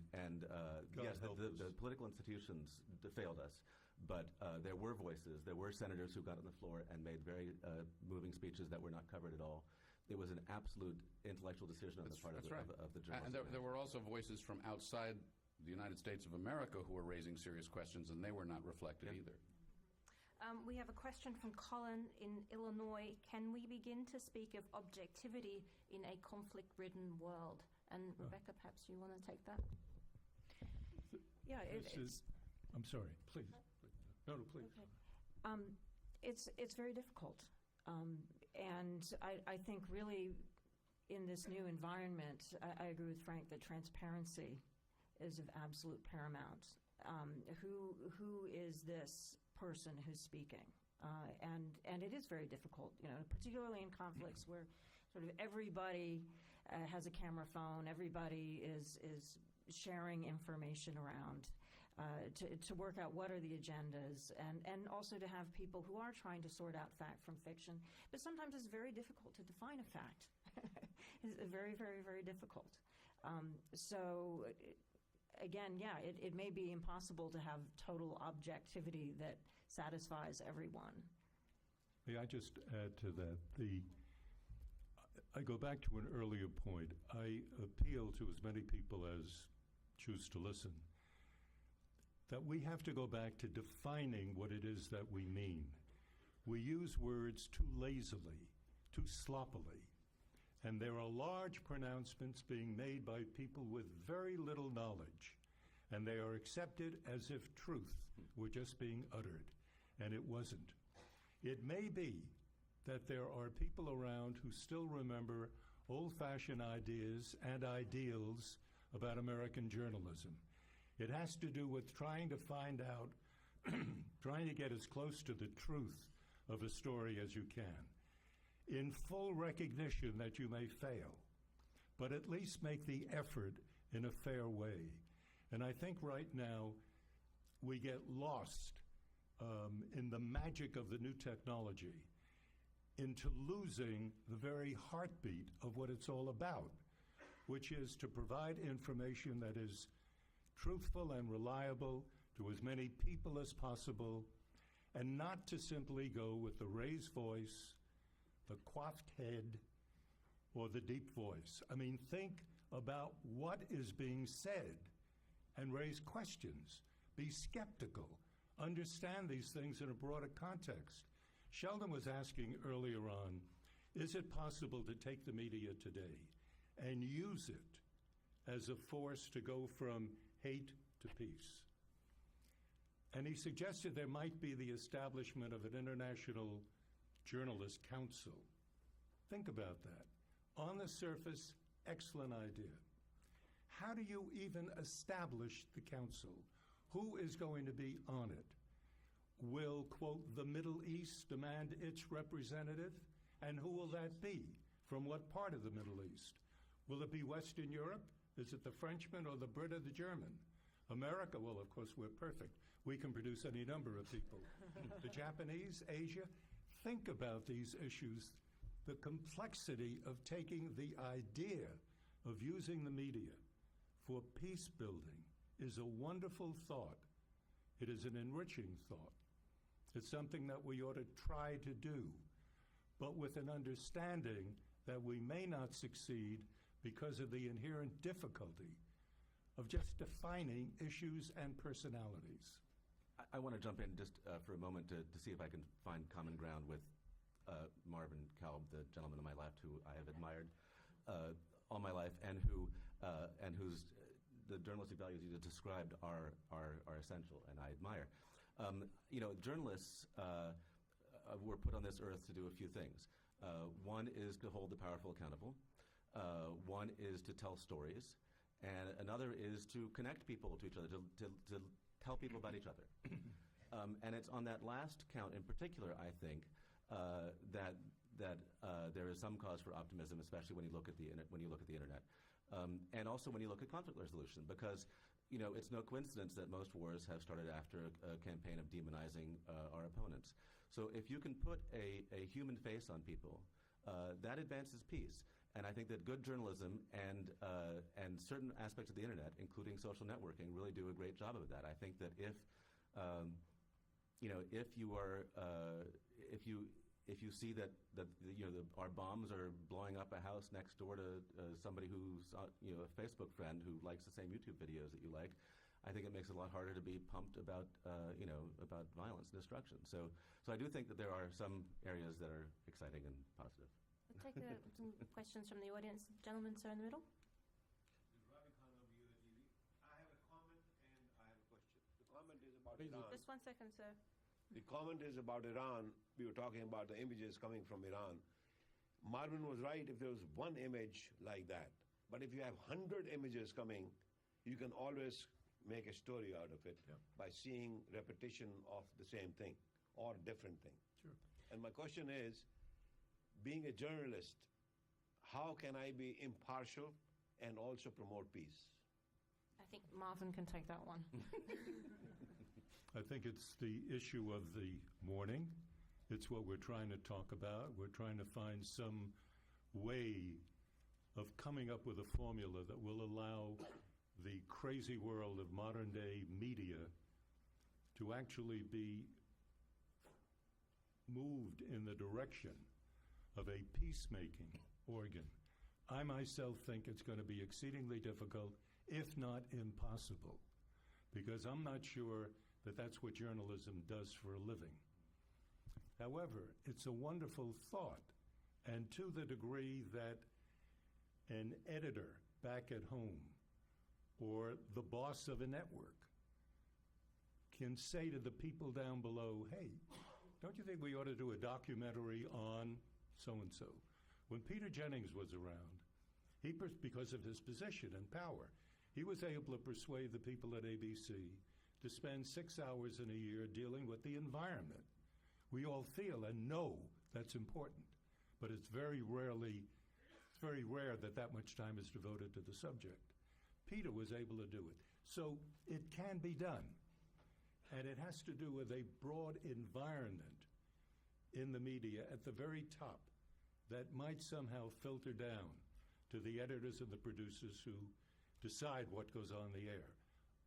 yes, the political institutions failed us. But there were voices. There were senators who got on the floor and made very moving speeches that were not covered at all. It was an absolute intellectual decision on the part of the journalists. And there were also voices from outside the United States of America who were raising serious questions, and they were not reflected either. We have a question from Colin in Illinois. Can we begin to speak of objectivity in a conflict-ridden world? And Rebecca, perhaps you want to take that? Yeah, I'm sorry, please. No, please. Okay. It's very difficult. And I think really in this new environment, I agree with Frank that transparency is of absolute paramount. Who is this person who's speaking? And it is very difficult, particularly in conflicts where sort of everybody has a camera phone, everybody is sharing information around. To work out what are the agendas, and also to have people who are trying to sort out fact from fiction. But sometimes it's very difficult to define a fact. It's very, very, very difficult. So, again, it may be impossible to have total objectivity that satisfies everyone. May I just add to that? I go back to an earlier point. I appeal to as many people as choose to listen that we have to go back to defining what it is that we mean. We use words too lazily, too sloppily, and there are large pronouncements being made by people with very little knowledge, and they are accepted as if truth were just being uttered, and it wasn't. It may be that there are people around who still remember old-fashioned ideas and ideals about American journalism. It has to do with trying to find out, trying to get as close to the truth of a story as you can, in full recognition that you may fail, but at least make the effort in a fair way. And I think right now we get lost in the magic of the new technology into losing the very heartbeat of what it's all about, which is to provide information that is truthful and reliable to as many people as possible, and not to simply go with the raised voice, the coiffed head, or the deep voice. I mean, think about what is being said and raise questions. Be skeptical. Understand these things in a broader context. Sheldon was asking earlier on, is it possible to take the media today and use it as a force to go from hate to peace? And he suggested there might be the establishment of an international journalist council. Think about that. On the surface, excellent idea. How do you even establish the council? Who is going to be on it? Will, quote, the Middle East demand its representative? And who will that be? From what part of the Middle East? Will it be Western Europe? Is it the Frenchman or the Brit or the German? America, well, of course, we're perfect. We can produce any number of people. The Japanese, Asia. Think about these issues. The complexity of taking the idea of using the media for peace building is a wonderful thought. It is an enriching thought. It's something that we ought to try to do, but with an understanding that we may not succeed because of the inherent difficulty of just defining issues and personalities. I want to jump in just for a moment to see if I can find common ground with Marvin Kalb, the gentleman on my left, who I have admired all my life, and whose the journalistic values you just described are essential, and I admire. Journalists were put on this earth to do a few things. One is to hold the powerful accountable. One is to tell stories. And another is to connect people to each other, to tell people about each other. And it's on that last count in particular, I think, that there is some cause for optimism, especially when you look at the internet, and also when you look at conflict resolution, because it's no coincidence that most wars have started after a campaign of demonizing our opponents. So if you can put a human face on people, that advances peace. And I think that good journalism and certain aspects of the internet, including social networking, really do a great job of that. I think that if you see that our bombs are blowing up a house next door to somebody who's a Facebook friend who likes the same YouTube videos that you like, I think it makes it a lot harder to be pumped about about violence and destruction. So I do think that there are some areas that are exciting and positive. We'll take some questions from the audience. Gentleman, sir, in the middle. I have a comment and I have a question. The comment is about Iran. Just 1 second, sir. The comment is about Iran. We were talking about the images coming from Iran. Marvin was right if there was one image like that. But if you have 100 images coming, you can always make a story out of it by seeing repetition of the same thing or different thing. Sure. And my question is, being a journalist, how can I be impartial and also promote peace? I think Marvin can take that one. I think it's the issue of the morning. It's what we're trying to talk about. We're trying to find some way of coming up with a formula that will allow the crazy world of modern-day media to actually be moved in the direction of a peacemaking organ. I myself think it's going to be exceedingly difficult, if not impossible, because I'm not sure that that's what journalism does for a living. However, it's a wonderful thought, and to the degree that an editor back at home or the boss of a network can say to the people down below, hey, don't you think we ought to do a documentary on so-and-so? When Peter Jennings was around, because of his position and power, he was able to persuade the people at ABC to spend 6 hours in a year dealing with the environment. We all feel and know that's important, but it's very rare that much time is devoted to the subject. Peter was able to do it. So it can be done, and it has to do with a broad environment in the media at the very top that might somehow filter down to the editors and the producers who decide what goes on the air.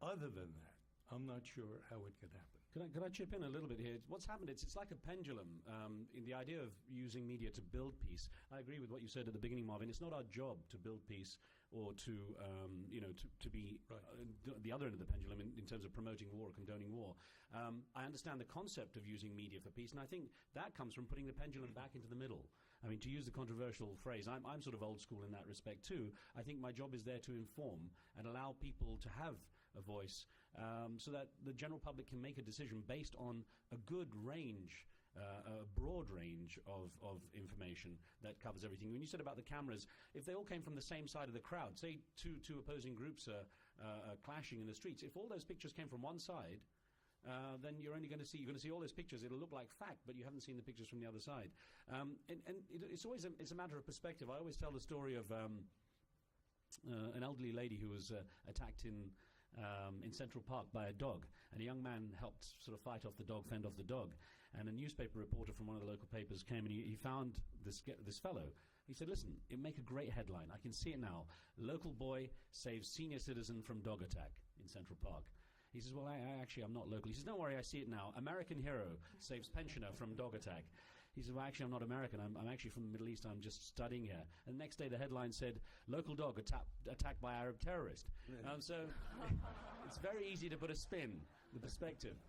Other than that, I'm not sure how it can happen. Can I chip in a little bit here? What's happened, it's like a pendulum in the idea of using media to build peace. I agree with what you said at the beginning, Marvin. It's not our job to build peace or to be the other end of the pendulum in terms of promoting war or condoning war. I understand the concept of using media for peace, and I think that comes from putting the pendulum back into the middle. I mean, to use the controversial phrase, I'm sort of old school in that respect too. I think my job is there to inform and allow people to have a voice so that the general public can make a decision based on a good range, a broad range of information that covers everything. When you said about the cameras, if they all came from the same side of the crowd, say two opposing groups are clashing in the streets, if all those pictures came from one side, then you're going to see all those pictures. It'll look like fact, but you haven't seen the pictures from the other side. And it's always it's a matter of perspective. I always tell the story of an elderly lady who was attacked in Central Park by a dog, and a young man helped sort of fight off the dog, fend off the dog. And a newspaper reporter from one of the local papers came and he found this fellow. He said, "Listen, it'd make a great headline. I can see it now. Local boy saves senior citizen from dog attack in Central Park." He says, "Well, I'm not local." He says, "Don't worry, I see it now. American hero saves pensioner from dog attack." He says, "Well, actually, I'm not American. I'm actually from the Middle East. I'm just studying here." And the next day, the headline said, "Local dog attacked by Arab terrorist." So it's very easy to put a spin, the perspective.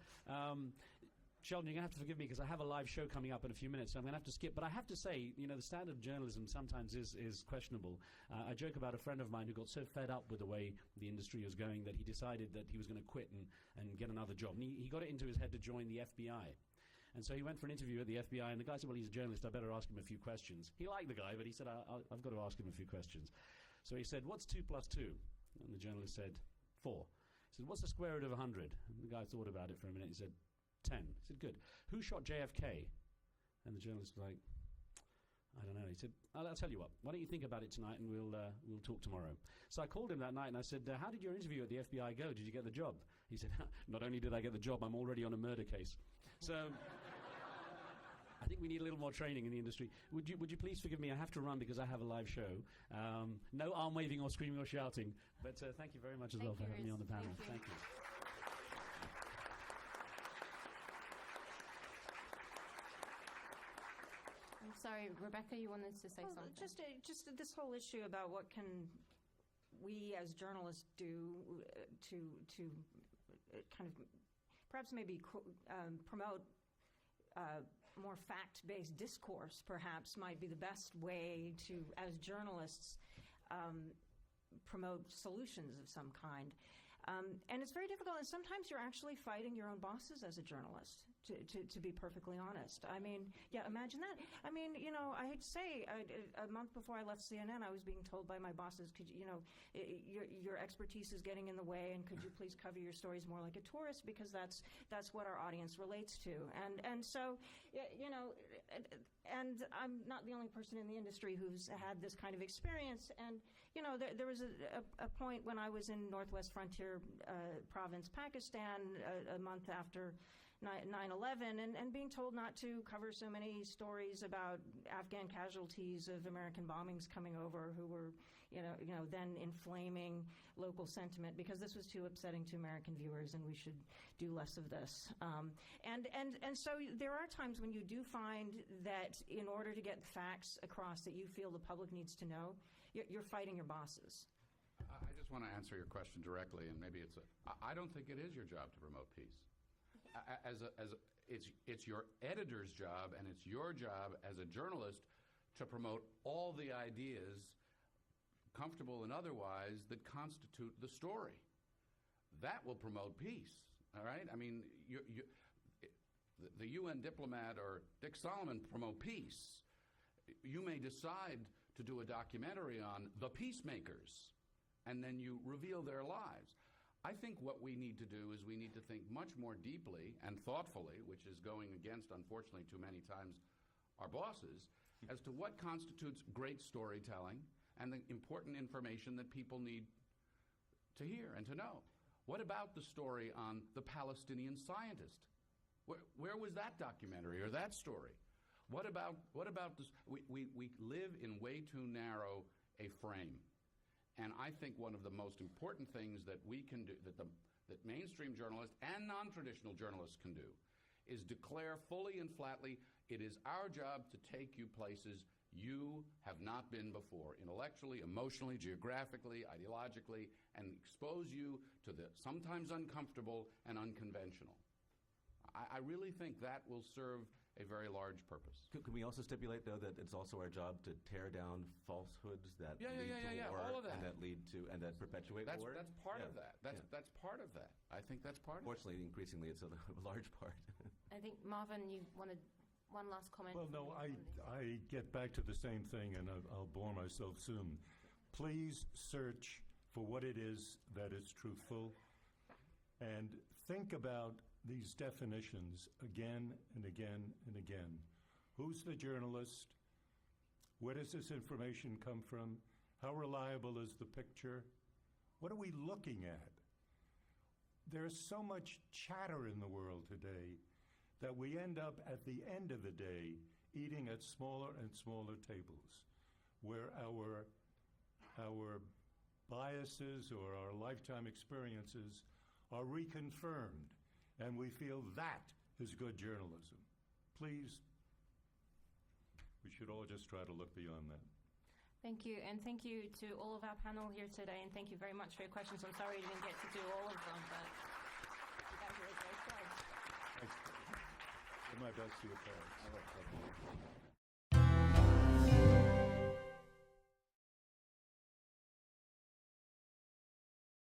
Sheldon, you're going to have to forgive me because I have a live show coming up in a few minutes, so I'm going to have to skip. But I have to say, the standard of journalism sometimes is questionable. I joke about a friend of mine who got so fed up with the way the industry was going that he decided that he was going to quit and get another job. And he got it into his head to join the FBI. And so he went for an interview at the FBI, and the guy said, "Well, he's a journalist. I better ask him a few questions." He liked the guy, but he said, I've got to ask him a few questions. So he said, "What's 2 + 2?" And the journalist said, 4. He said, "What's the square root of 100?" And the guy thought about it for a minute. He said, 10. He said, "Good. Who shot JFK?" And the journalist was like, "I don't know." He said, "I'll tell you what. Why don't you think about it tonight, and we'll talk tomorrow." So I called him that night, and I said, "How did your interview at the FBI go? Did you get the job?" He said, "Not only did I get the job, I'm already on a murder case." So I think we need a little more training in the industry. Would you please forgive me? I have to run because I have a live show. No arm waving or screaming or shouting. But thank you very much as well for having me on the panel. Thank you. I'm sorry, Rebecca, you wanted to say something? Just this whole issue about what can we as journalists do to kind of perhaps maybe promote more fact-based discourse, perhaps might be the best way to, as journalists, promote solutions of some kind. And it's very difficult, and sometimes you're actually fighting your own bosses as a journalist, to be perfectly honest. I mean, yeah, imagine that. I mean, I hate to say, a month before I left CNN, I was being told by my bosses, your expertise is getting in the way, and could you please cover your stories more like a tourist, because that's what our audience relates to. And so, and I'm not the only person in the industry who's had this kind of experience. And, there was a point when I was in Northwest Frontier Province, Pakistan, a month after 9/11, and being told not to cover so many stories about Afghan casualties of American bombings coming over who were, then inflaming local sentiment because this was too upsetting to American viewers and we should do less of this. And so there are times when you do find that in order to get facts across that you feel the public needs to know, you're fighting your bosses. I just want to answer your question directly, and maybe I don't think it is your job to promote peace. It's your editor's job, and it's your job as a journalist to promote all the ideas, comfortable and otherwise, that constitute the story. That will promote peace, all right? I mean, the UN Diplomat or Dick Solomon promote peace. You may decide to do a documentary on the peacemakers, and then you reveal their lives. I think what we need to do is we need to think much more deeply and thoughtfully, which is going against, unfortunately, too many times our bosses, as to what constitutes great storytelling and the important information that people need to hear and to know. What about the story on the Palestinian scientist? Where was that documentary or that story? What about this? We live in way too narrow a frame. And I think one of the most important things that we can do, that mainstream journalists and non-traditional journalists can do, is declare fully and flatly, it is our job to take you places you have not been before, intellectually, emotionally, geographically, ideologically, and expose you to the sometimes uncomfortable and unconventional. I really think that will serve a very large purpose. Can we also stipulate, though, that it's also our job to tear down falsehoods that Yeah, lead to war all of that. and that lead to and that perpetuate That's war? part Yeah. of that. That's part of that. I think that's part of it. Fortunately, increasingly, it's a large part. I think, Marvin, you wanted one last comment. Well, no, I get back to the same thing, and I'll bore myself soon. Please search for what it is that is truthful, and think about these definitions again and again and again. Who's the journalist? Where does this information come from? How reliable is the picture? What are we looking at? There's so much chatter in the world today that we end up at the end of the day eating at smaller and smaller tables, where our biases or our lifetime experiences are reconfirmed, and we feel that is good journalism. Please, we should all just try to look beyond that. Thank you, and thank you to all of our panel here today, and thank you very much for your questions. I'm sorry you didn't get to do all of them, but you guys did a great job. Thanks. Do my best to your parents.